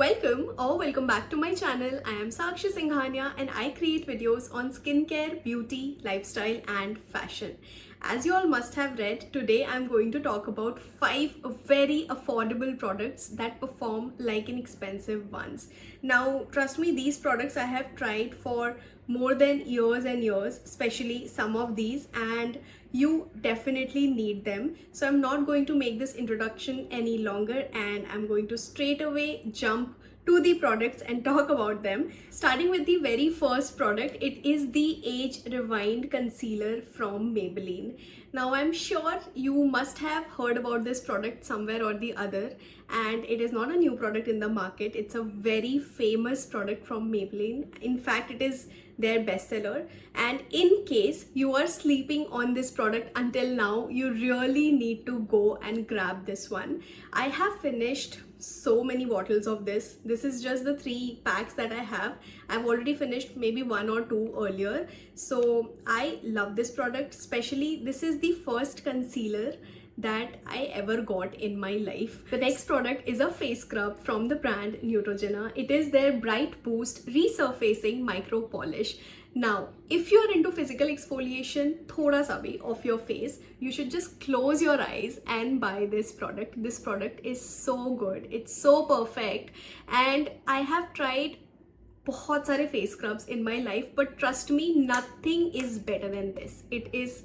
Welcome back to my channel. I am Sakshi Singhania and I create videos on skincare, beauty, lifestyle and fashion. As you all must have read, today I'm going to talk about 5 very affordable products that perform like inexpensive ones. Now, trust me, these products I have tried for more than years and years, especially some of these, and you definitely need them. So I'm not going to make this introduction any longer and I'm going to straight away jump to the products and talk about them. Starting with the very first product, it is the Age Rewind Concealer from Maybelline. Now I'm sure you must have heard about this product somewhere or the other, and it is not a new product in the market. It's a very famous product from Maybelline. In fact, it is their bestseller, and in case you are sleeping on this product until now, you really need to go and grab this one. I have finished so many bottles of this. This is just the 3 packs that I have. I've already finished maybe 1 or 2 earlier. So I love this product, especially this is the first concealer that I ever got in my life. The next product is a face scrub from the brand Neutrogena. It is their Bright Boost Resurfacing Micro Polish. Now, if you're into physical exfoliation, thoda sa bhi of your face, you should just close your eyes and buy this product. This product is so good. It's so perfect. And I have tried बहुत सारे face scrubs in my life, but trust me, nothing is better than this. It is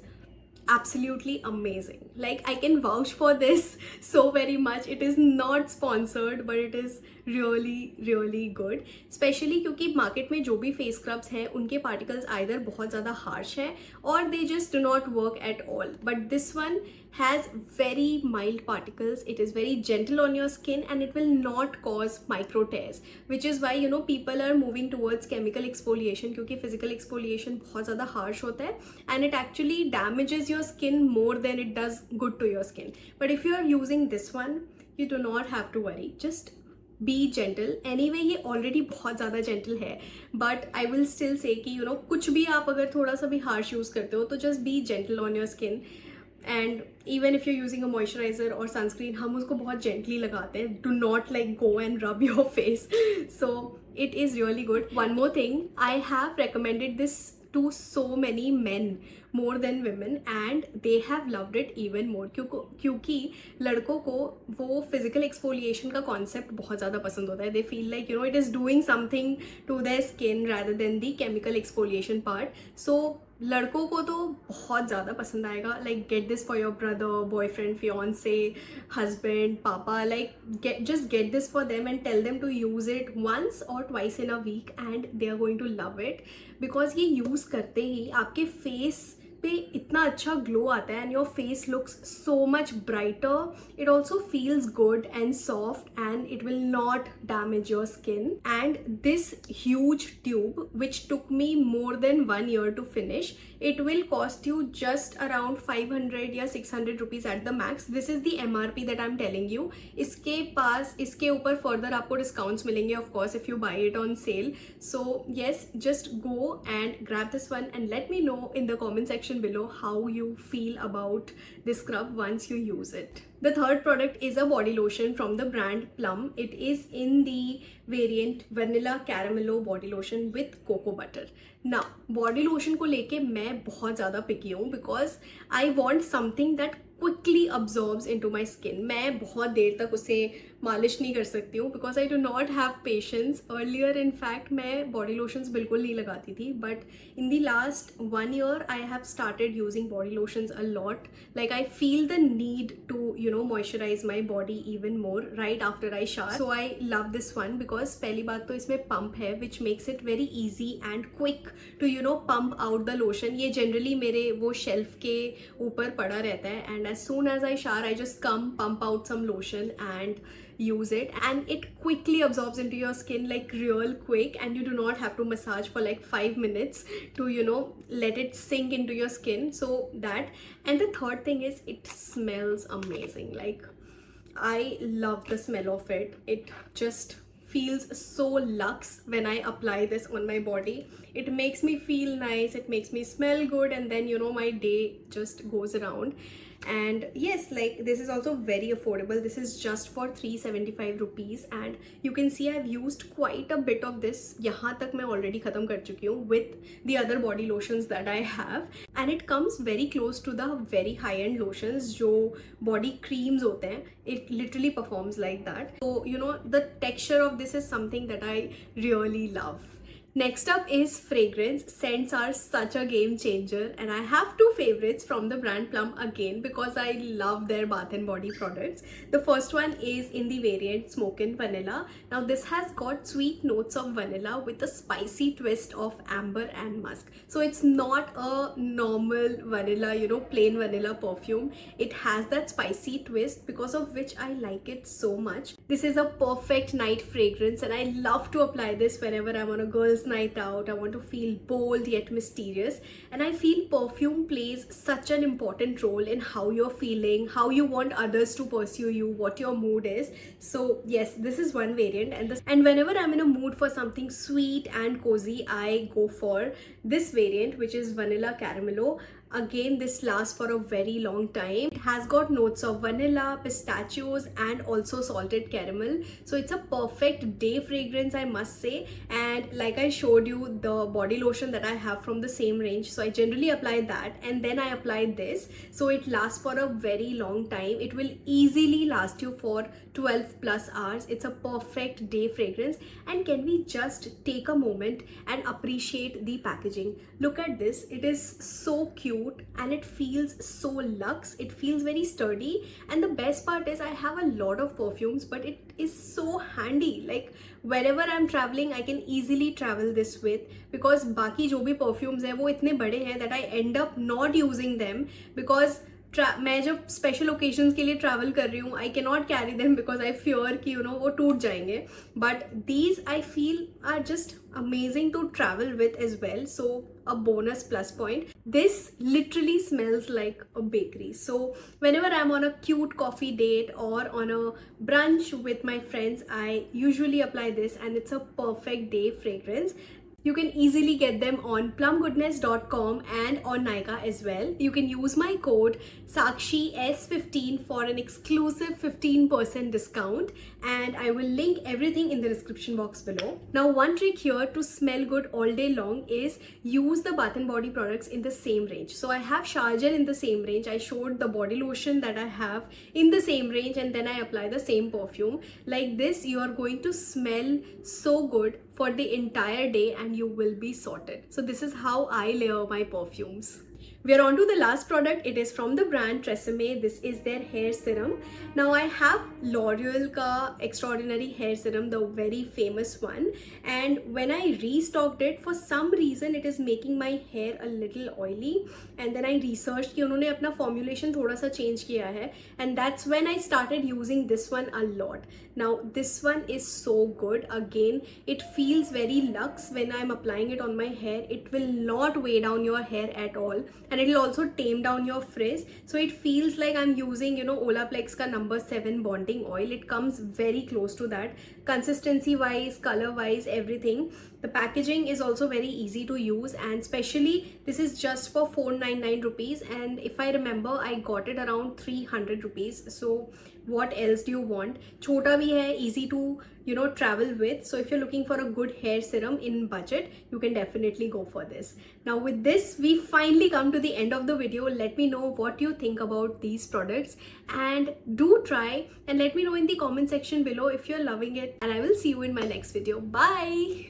absolutely amazing. Like, I can vouch for this so very much. It is not sponsored, but it is really good, especially क्योंकि market में जो भी face scrubs हैं उनके particles either बहुत ज़्यादा harsh हैं or they just do not work at all, but this one has very mild particles. It is very gentle on your skin and it will not cause micro tears, which is why people are moving towards chemical exfoliation, क्योंकि physical exfoliation बहुत ज़्यादा harsh होता है and it actually damages your skin more than it does good to your skin. But if you are using this one, you do not have to worry. Just be gentle. Anyway, ये already बहुत ज़्यादा gentle है, but I will still say कि कुछ भी आप अगर थोड़ा सा भी harsh use करते हो तो just be gentle on your skin. And even if you're using a moisturizer or sunscreen, हम उसको बहुत gently लगाते हैं. Do not like go and rub your face. So it is really good. One more thing, I have recommended this to so many men more than women and they have loved it even more, क्योंकि लड़कों को वो physical exfoliation का concept बहुत ज़्यादा पसंद होता है. They feel like it is doing something to their skin rather than the chemical exfoliation part. So लड़कों को तो बहुत ज़्यादा पसंद आएगा. Like, get this for your brother, boyfriend, fiance, husband, papa. Like, just get this for them and tell them to use it once or twice in a week and they are going to love it, because ये use करते ही आपके face पे इतना अच्छा glow आता है and your face looks so much brighter. It also feels good and soft and it will not damage your skin. And this huge tube, which took me more than 1 year to finish, it will cost you just around 500 या 600 rupees at the max. This is the MRP that I'm telling you. इसके ऊपर further आपको discounts मिलेंगे of course if you buy it on sale. So yes, just go and grab this one and let me know in the comment section below how you feel about this scrub once you use it. The third product is a body lotion from the brand Plum. It is in the variant Vanilla Caramello body lotion with cocoa butter. Now, body lotion को लेके मैं बहुत ज़्यादा picky हूँ because I want something that quickly absorbs into my skin. मैं बहुत देर तक उसे मालिश नहीं कर सकती हूँ because I do not have patience. Earlier, in fact, मैं body lotions बिल्कुल नहीं लगाती थी, but in the last 1 year, I have started using body lotions a lot. Like, I feel the need to moisturize my body even more right after I shower. So I love this one because पहली बात तो इसमें pump है, which makes it very easy and quick to pump out the lotion. ये generally मेरे वो shelf के ऊपर पड़ा रहता है and as soon as I shower, I just pump out some lotion and use it, and it quickly absorbs into your skin like real quick, and you do not have to massage for like 5 minutes to let it sink into your skin. So that, and the third thing is it smells amazing. Like, I love the smell of it. It just feels so luxe when I apply this on my body. It makes me feel nice, it makes me smell good, and then my day just goes around. And yes, like this is also very affordable. This is just for 375 rupees and you can see I've used quite a bit of this. यहाँ तक मैं already खत्म कर चुकी हूँ with the other body lotions that I have, and it comes very close to the very high end lotions जो body creams होते हैं. It literally performs like that. So you know, the texture of this is something that I really love. Next up is fragrance. Scents are such a game changer, and I have two favorites from the brand Plum again because I love their bath and body products. The first one is in the variant Smokin' Vanilla. Now this has got sweet notes of vanilla with a spicy twist of amber and musk. So it's not a normal vanilla, you know, plain vanilla perfume. It has that spicy twist, because of which I like it so much. This is a perfect night fragrance and I love to apply this whenever I'm on a girl's night out. I want to feel bold yet mysterious, and I feel perfume plays such an important role in how you're feeling, how you want others to pursue you, what your mood is. So yes, this is one variant, and whenever I'm in a mood for something sweet and cozy, I go for this variant, which is Vanilla Caramello. Again, this lasts for a very long time. It has got notes of vanilla, pistachios and also salted caramel. So it's a perfect day fragrance, I must say. And like I showed you the body lotion that I have from the same range, so I generally apply that and then I apply this. So it lasts for a very long time. It will easily last you for 12 plus hours. It's a perfect day fragrance. And can we just take a moment and appreciate the packaging? Look at this. It is so cute and it feels so luxe. It feels very sturdy, and the best part is I have a lot of perfumes, but it is so handy. Like wherever I'm traveling, I can easily travel this with, because बाकी जो भी perfumes हैं वो इतने बड़े हैं that I end up not using them, because मैं जब स्पेशल ओकेजन्स के लिए ट्रैवल कर रही हूँ, I can not carry them because I fear कि यू नो वो टूट जाएंगे. But these I feel are just amazing to travel with as well. So a bonus plus point. This literally smells like a bakery. So whenever I'm on a cute coffee date or on a brunch with my friends, I usually apply this and it's a perfect day fragrance. You can easily get them on plumgoodness.com and on Nykaa as well. You can use my code SAKSHI15 for an exclusive 15% discount, and I will link everything in the description box below. Now, one trick here to smell good all day long is use the Bath and Body products in the same range. So I have shower gel in the same range. I showed the body lotion that I have in the same range, and then I apply the same perfume. Like this, you are going to smell so good for the entire day and you will be sorted. So this is how I layer my perfumes. We are on to the last product. It is from the brand Tresemme. This is their hair serum. Now I have L'Oreal ka Extraordinary Hair Serum, the very famous one. And when I restocked it, for some reason it is making my hair a little oily. And then I researched कि उन्होंने अपना formulation थोड़ा सा change किया है. And that's when I started using this one a lot. Now this one is so good. Again, it feels very luxe when I'm applying it on my hair. It will not weigh down your hair at all. And it will also tame down your frizz. So it feels like I'm using, you know, Olaplex ka number 7 bonding oil. It comes very close to that. Consistency wise, color wise, everything. The packaging is also very easy to use, and especially this is just for 499 rupees, and if I remember I got it around 300 rupees. So what else do you want? Chota bhi hai, easy to, you know, travel with. So if you're looking for a good hair serum in budget, you can definitely go for this. Now with this, we finally come to the end of the video. Let me know what you think about these products, and do try and let me know in the comment section below if you're loving it, and I will see you in my next video. Bye.